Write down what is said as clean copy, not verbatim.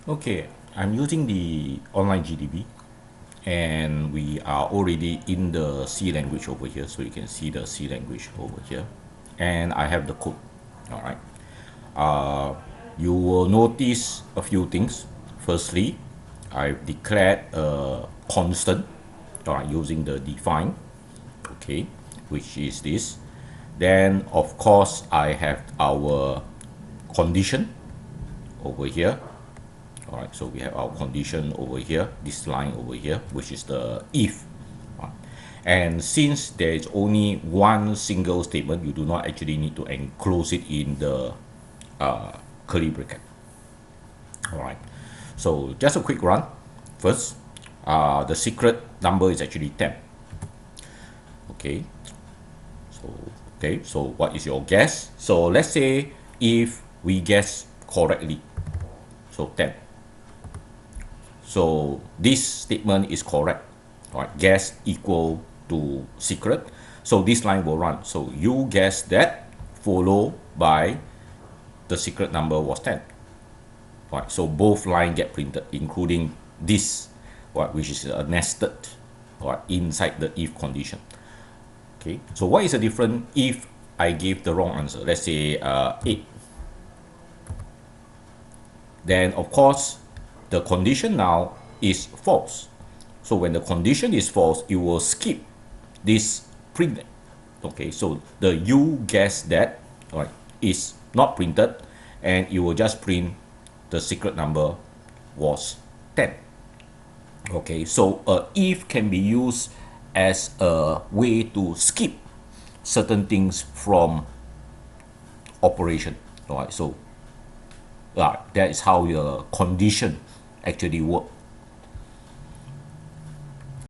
Okay, I'm using the online GDB and we are already in the C language over here. So you can see the C language over here and I have the code. All right. You will notice a few things. Firstly, I've declared a constant, all right, using the define, okay, which is this. Then, of course, I have our condition over here. All right, so we have our condition over here, this line over here, which is the if. Right. And since there is only one single statement, you do not actually need to enclose it in the curly bracket. All right, so just a quick run. First, the secret number is actually 10. Okay, so so what is your guess? So let's say if we guess correctly, so 10. So this statement is correct. All right, guess equal to secret. So this line will run. So you guess that, followed by the secret number was 10. Right, so both lines get printed, including this, right, which is a nested, right, inside the if condition. Okay, so what is the difference if I give the wrong answer? Let's say 8. Then of course the condition now is false. So when the condition is false, it will skip this print. Okay, so the you guess that, right, is not printed, and it will just print the secret number was 10. Okay, so if can be used as a way to skip certain things from operation. All right, so that is how the condition actually work.